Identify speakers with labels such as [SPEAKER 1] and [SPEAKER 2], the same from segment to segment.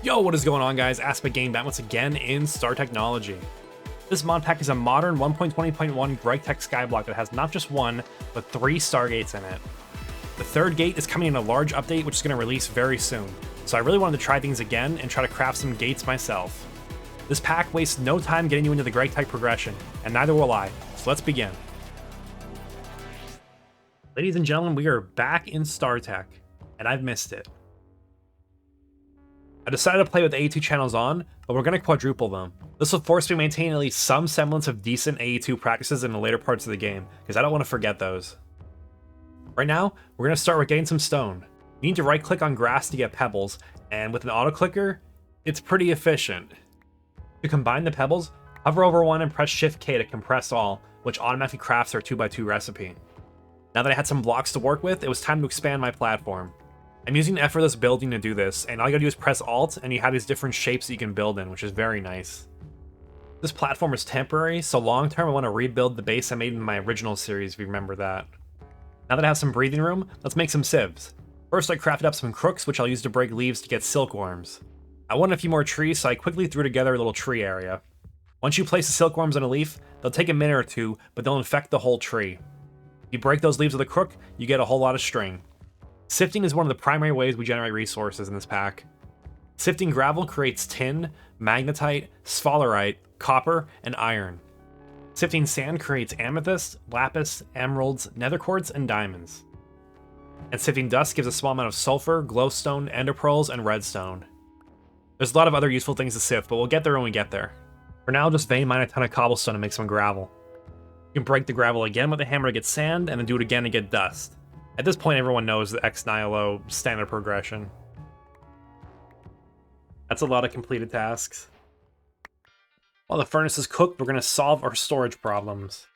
[SPEAKER 1] Yo, what is going on, guys? Aspect Game back once again in StarT technology. This mod pack is a modern 1.20.1 GregTech skyblock that has not just one, but 3 stargates in it. The third gate is coming in a large update which is going to release very soon, so I really wanted to try things again and try to craft some gates myself. This pack wastes no time getting you into the GregTech progression, and neither will I, so let's begin. Ladies and gentlemen, we are back in StarTech, and I've missed it. I decided to play with AE2 channels on, but we're going to quadruple them. This will force me to maintain at least some semblance of decent AE2 practices in the later parts of the game, because I don't want to forget those. Right now, we're going to start with getting some stone. You need to right click on grass to get pebbles, and with an auto clicker, it's pretty efficient. To combine the pebbles, hover over one and press Shift K to compress all, which automatically crafts our 2x2 recipe. Now that I had some blocks to work with, it was time to expand my platform. I'm using effortless building to do this, and all you gotta do is press Alt, and you have these different shapes that you can build in, which is very nice. This platform is temporary, so long term I want to rebuild the base I made in my original series, if you remember that. Now that I have some breathing room, let's make some sieves. First I crafted up some crooks, which I'll use to break leaves to get silkworms. I wanted a few more trees, so I quickly threw together a little tree area. Once you place the silkworms on a leaf, they'll take a minute or two, but they'll infect the whole tree. If you break those leaves with a crook, you get a whole lot of string. Sifting is one of the primary ways we generate resources in this pack. Sifting gravel creates tin, magnetite, sphalerite, copper, and iron. Sifting sand creates amethyst, lapis, emeralds, nether quartz, and diamonds. And sifting dust gives a small amount of sulfur, glowstone, ender pearls, and redstone. There's a lot of other useful things to sift, but we'll get there when we get there. For now, just vein mine a ton of cobblestone to make some gravel. You can break the gravel again with a hammer to get sand, and then do it again to get dust. At this point, everyone knows the Ex Nihilo standard progression. That's a lot of completed tasks. While the furnace is cooked, we're going to solve our storage problems.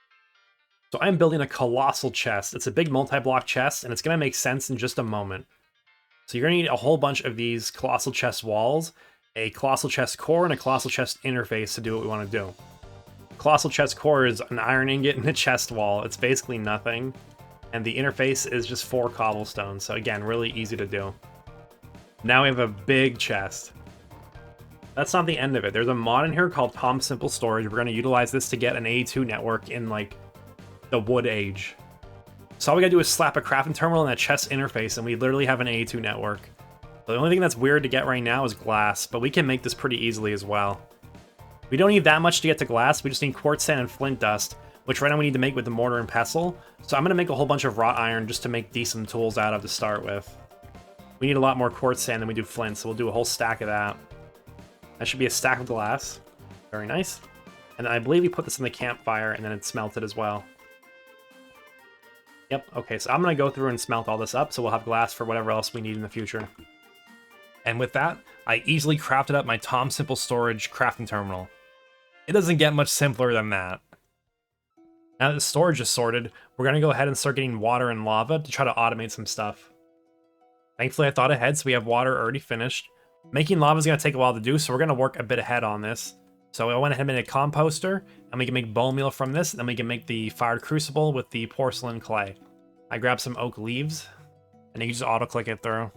[SPEAKER 1] So I'm building a colossal chest. It's a big multi-block chest, and it's going to make sense in just a moment. So you're going to need a whole bunch of these colossal chest walls, a colossal chest core, and a colossal chest interface to do what we want to do. Colossal chest core is an iron ingot and a chest wall. It's basically nothing. And the interface is just 4 cobblestone, so again, really easy to do. Now we have a big chest. That's not the end of it. There's a mod in here called Tom Simple Storage. We're going to utilize this to get an AE2 network in, like, the wood age. So all we gotta do is slap a crafting terminal in that chest interface, and we literally have an AE2 network. The only thing that's weird to get right now is glass, but we can make this pretty easily as well. We don't need that much to get to glass. We just need quartz sand and flint dust, which right now we need to make with the mortar and pestle. So I'm going to make a whole bunch of wrought iron just to make decent tools out of to start with. We need a lot more quartz sand than we do flint, so we'll do a whole stack of that. That should be a stack of glass. Very nice. And then I believe we put this in the campfire and then it's smelted as well. Yep, okay, so I'm going to go through and smelt all this up, so we'll have glass for whatever else we need in the future. And with that, I easily crafted up my Tom Simple Storage crafting terminal. It doesn't get much simpler than that. Now that the storage is sorted, we're going to go ahead and start getting water and lava to try to automate some stuff. Thankfully I thought ahead, so we have water already finished. Making lava is going to take a while to do, so we're going to work a bit ahead on this. So I went ahead and made a composter, and we can make bone meal from this, and then we can make the fired crucible with the porcelain clay. I grabbed some oak leaves, and you can just auto-click it through.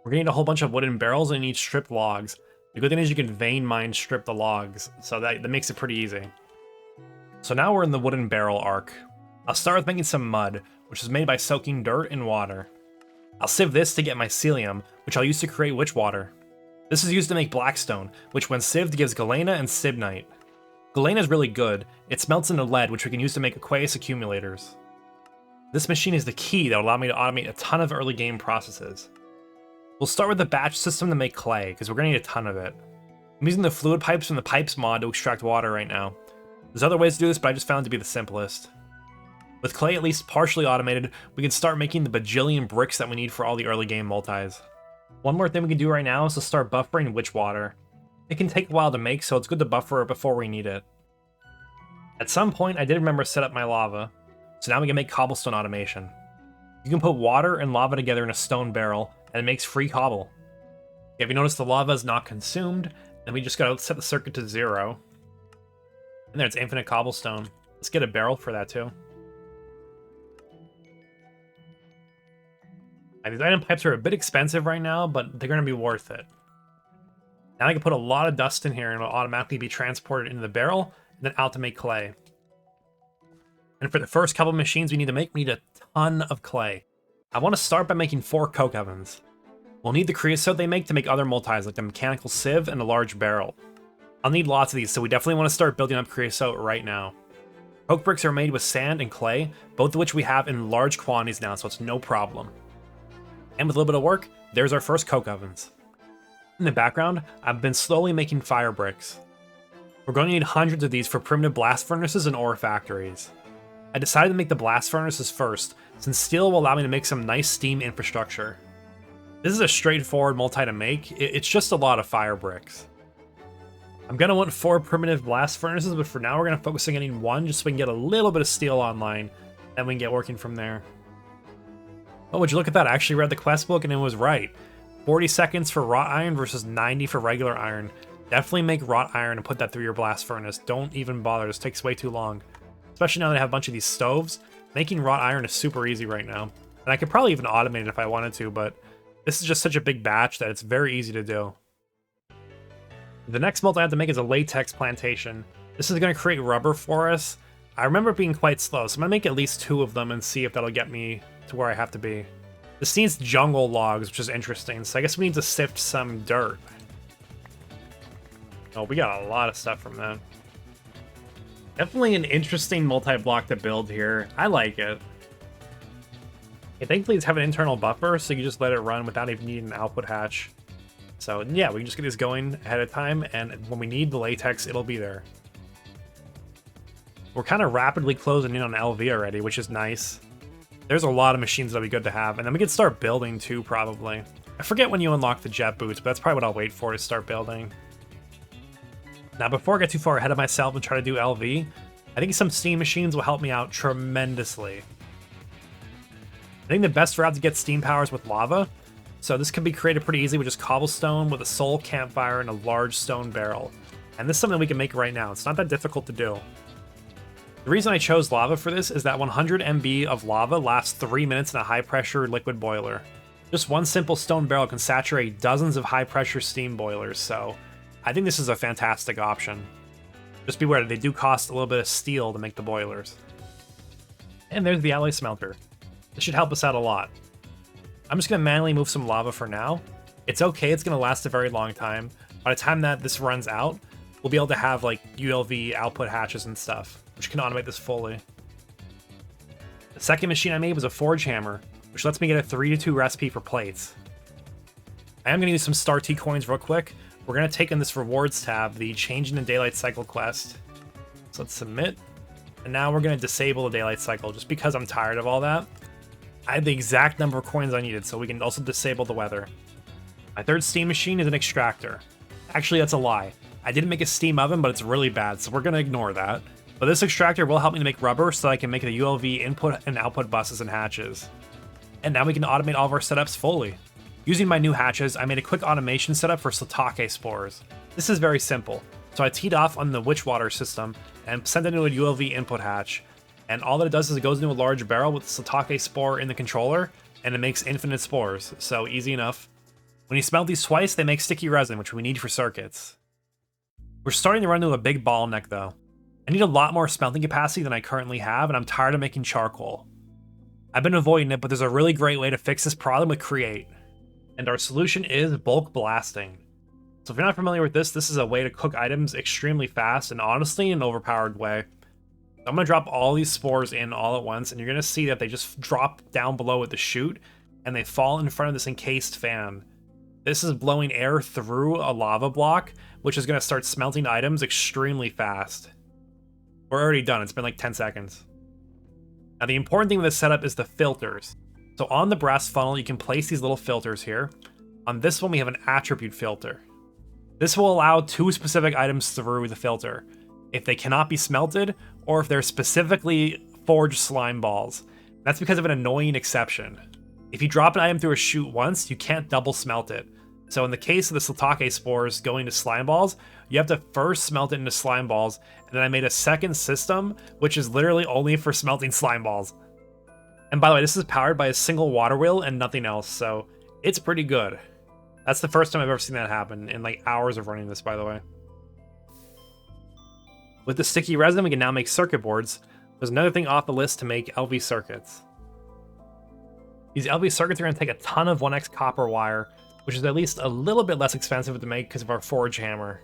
[SPEAKER 1] We're going to need a whole bunch of wooden barrels, and you need stripped logs. The good thing is you can vein mine strip the logs, so that makes it pretty easy. So now we're in the wooden barrel arc. I'll start with making some mud, which is made by soaking dirt in water. I'll sieve this to get mycelium, which I'll use to create witch water. This is used to make blackstone, which when sieved gives galena and stibnite. Galena is really good. It smelts into lead, which we can use to make aqueous accumulators. This machine is the key that will allow me to automate a ton of early game processes. We'll start with the batch system to make clay, because we're going to need a ton of it. I'm using the fluid pipes from the pipes mod to extract water right now. There's other ways to do this, but I just found it to be the simplest. With clay at least partially automated, we can start making the bajillion bricks that we need for all the early game multis. One more thing we can do right now is to start buffering witch water. It can take a while to make, so it's good to buffer it before we need it. At some point, I did remember to set up my lava, so now we can make cobblestone automation. You can put water and lava together in a stone barrel, and it makes free cobble. If you notice the lava is not consumed, then we just gotta set the circuit to 0. And there, it's infinite cobblestone. Let's get a barrel for that too. These item pipes are a bit expensive right now, but they're going to be worth it. Now I can put a lot of dust in here and it'll automatically be transported into the barrel and then out to make clay. And for the first couple machines we need a ton of clay. I want to start by making 4 coke ovens. We'll need the creosote they make to make other multis like the mechanical sieve and a large barrel. I'll need lots of these, so we definitely want to start building up creosote right now. Coke bricks are made with sand and clay, both of which we have in large quantities now, so it's no problem. And with a little bit of work, there's our first coke ovens. In the background, I've been slowly making fire bricks. We're going to need hundreds of these for primitive blast furnaces and ore factories. I decided to make the blast furnaces first, since steel will allow me to make some nice steam infrastructure. This is a straightforward multi to make, it's just a lot of fire bricks. I'm going to want 4 primitive blast furnaces, but for now we're going to focus on getting 1 just so we can get a little bit of steel online, then we can get working from there. Oh, would you look at that, I actually read the quest book and it was right. 40 seconds for wrought iron versus 90 for regular iron. Definitely make wrought iron and put that through your blast furnace. Don't even bother, this takes way too long. Especially now that I have a bunch of these stoves, making wrought iron is super easy right now. And I could probably even automate it if I wanted to, but this is just such a big batch that it's very easy to do. The next multi I have to make is a latex plantation. This is going to create rubber for us. I remember it being quite slow, so I'm going to make at least 2 of them and see if that'll get me to where I have to be. This needs jungle logs, which is interesting, so I guess we need to sift some dirt. Oh, we got a lot of stuff from that. Definitely an interesting multi-block to build here. I like it. Okay, thankfully it's have an internal buffer, so you just let it run without even needing an output hatch. So yeah, we can just get these going ahead of time, and when we need the latex, it'll be there. We're kind of rapidly closing in on LV already, which is nice. There's a lot of machines that'll be good to have, and then we can start building too, probably. I forget when you unlock the jet boots, but that's probably what I'll wait for to start building. Now, before I get too far ahead of myself and try to do LV, I think some steam machines will help me out tremendously. I think the best route to get steam power is with lava, so this can be created pretty easy with just cobblestone with a soul campfire and a large stone barrel. And this is something we can make right now. It's not that difficult to do. The reason I chose lava for this is that 100 MB of lava lasts 3 minutes in a high-pressure liquid boiler. Just one simple stone barrel can saturate dozens of high-pressure steam boilers, so I think this is a fantastic option. Just beware that they do cost a little bit of steel to make the boilers. And there's the alloy smelter. This should help us out a lot. I'm just going to manually move some lava for now. It's okay, it's going to last a very long time. By the time that this runs out, we'll be able to have like ULV output hatches and stuff, which can automate this fully. The second machine I made was a forge hammer, which lets me get a 3-to-2 recipe for plates. I am going to use some StarT coins real quick. We're going to take in this rewards tab, the changing the daylight cycle quest. So let's submit. And now we're going to disable the daylight cycle just because I'm tired of all that. I had the exact number of coins I needed, so we can also disable the weather. My third steam machine is an extractor. Actually, that's a lie. I didn't make a steam oven, but it's really bad, so we're going to ignore that. But this extractor will help me to make rubber so I can make the ULV input and output buses and hatches. And now we can automate all of our setups fully. Using my new hatches, I made a quick automation setup for Tokoi spores. This is very simple. So I teed off on the Witchwater system and sent it into a ULV input hatch. And all that it does is it goes into a large barrel with the Tokoi spore in the controller, and it makes infinite spores, so easy enough. When you smelt these twice, they make sticky resin, which we need for circuits. We're starting to run into a big bottleneck though. I need a lot more smelting capacity than I currently have, and I'm tired of making charcoal. I've been avoiding it, but there's a really great way to fix this problem with Create. And our solution is bulk blasting. So if you're not familiar with this, this is a way to cook items extremely fast and honestly in an overpowered way. I'm going to drop all these spores in all at once, and you're going to see that they just drop down below at the chute, and they fall in front of this encased fan. This is blowing air through a lava block, which is going to start smelting items extremely fast. We're already done, it's been like 10 seconds. Now the important thing with this setup is the filters. So on the brass funnel, you can place these little filters here. On this one, we have an attribute filter. This will allow 2 specific items through the filter. If they cannot be smelted, or if they're specifically forged slime balls. That's because of an annoying exception. If you drop an item through a chute once, you can't double smelt it. So in the case of the Tokoi spores going to slime balls, you have to first smelt it into slime balls, and then I made a second system, which is literally only for smelting slime balls. And by the way, this is powered by a single water wheel and nothing else, so it's pretty good. That's the first time I've ever seen that happen in like hours of running this, by the way. With the sticky resin, we can now make circuit boards. There's another thing off the list to make LV circuits. These LV circuits are going to take a ton of 1x copper wire, which is at least a little bit less expensive to make because of our forge hammer.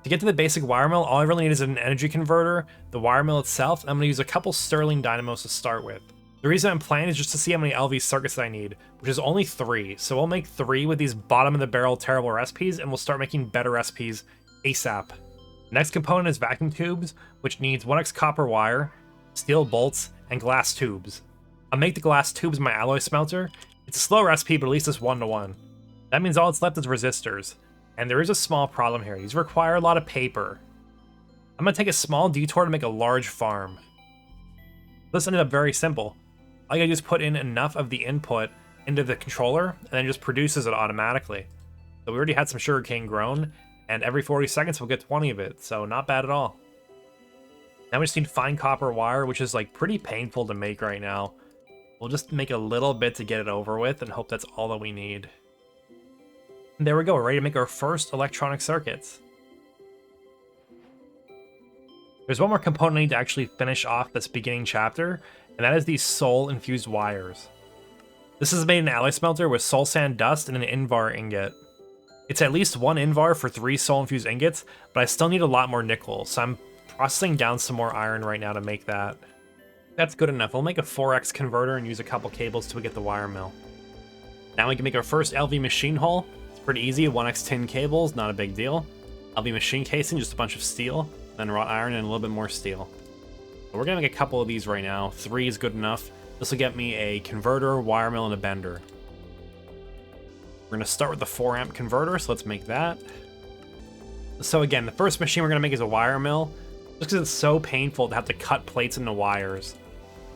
[SPEAKER 1] To get to the basic wire mill, all I really need is an energy converter, the wire mill itself, and I'm going to use a couple Sterling dynamos to start with. The reason I'm playing is just to see how many LV circuits I need, which is only 3, so we'll make 3 with these bottom-of-the-barrel terrible recipes, and we'll start making better recipes ASAP. The next component is vacuum tubes, which needs 1x copper wire, steel bolts, and glass tubes. I'll make the glass tubes my alloy smelter. It's a slow recipe, but at least it's 1-to-1. That means all that's left is resistors. And there is a small problem here. These require a lot of paper. I'm going to take a small detour to make a large farm. This ended up very simple. All you gotta do is put in enough of the input into the controller, and then it just produces it automatically. So we already had some sugarcane grown, and every 40 seconds we'll get 20 of it, so not bad at all. Now we just need fine copper wire, which is like pretty painful to make right now. We'll just make a little bit to get it over with and hope that's all that we need. And there we go, we're ready to make our first electronic circuits. There's one more component I need to actually finish off this beginning chapter, and that is these soul-infused wires. This is made in an alloy smelter with soul sand dust and an invar ingot. It's at least 1 invar for 3 soul-infused ingots, but I still need a lot more nickel, so I'm processing down some more iron right now to make that. That's good enough. We'll make a 4x converter and use a couple cables till we get the wire mill. Now we can make our first LV machine hull. It's pretty easy, 1x tin cables, not a big deal. LV machine casing, just a bunch of steel, then wrought iron and a little bit more steel. So we're gonna make a couple of these right now. 3 is good enough. This will get me a converter, wire mill, and a bender. We're gonna start with the 4 amp converter, so let's make that. So again, the first machine we're gonna make is a wire mill, just because it's so painful to have to cut plates into wires.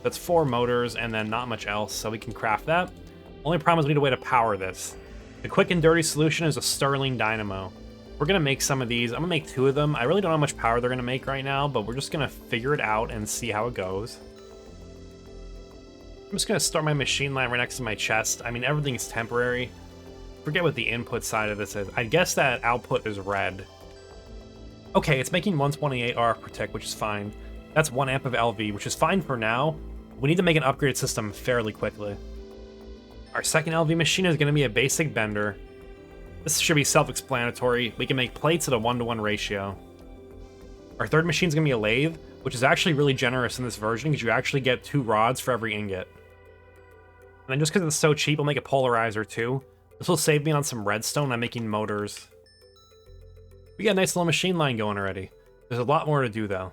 [SPEAKER 1] That's 4 motors and then not much else, so we can craft that. Only problem is we need a way to power this. The quick and dirty solution is a Sterling dynamo. We're gonna make some of these. I'm gonna make 2 of them. I really don't know how much power they're gonna make right now, but we're just gonna figure it out and see how it goes. I'm just gonna start my machine line right next to my chest. I mean, everything's temporary. Forget what the input side of this is. I guess that output is red. Okay, it's making 128 RF per tick, which is fine. That's 1 amp of LV, which is fine for now. We need to make an upgraded system fairly quickly. Our second LV machine is gonna be a basic bender. This should be self-explanatory. We can make plates at a 1-to-1 ratio. Our third machine is gonna be a lathe, which is actually really generous in this version because you actually get 2 rods for every ingot. And then just because it's so cheap, we'll make a polarizer too. This will save me on some redstone. I'm making motors. We got a nice little machine line going already. There's a lot more to do though.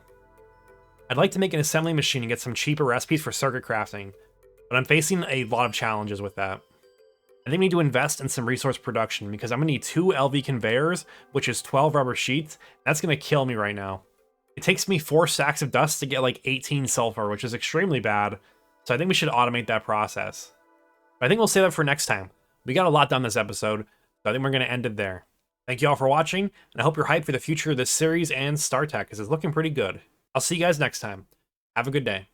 [SPEAKER 1] I'd like to make an assembly machine and get some cheaper recipes for circuit crafting, but I'm facing a lot of challenges with that. I think we need to invest in some resource production because I'm gonna need 2 LV conveyors, which is 12 rubber sheets. That's gonna kill me right now. It takes me 4 stacks of dust to get like 18 sulfur, which is extremely bad. So I think we should automate that process. But I think we'll save that for next time. We got a lot done this episode, so I think we're gonna end it there. Thank you all for watching, and I hope you're hyped for the future of this series and StarT because it's looking pretty good. I'll see you guys next time. Have a good day.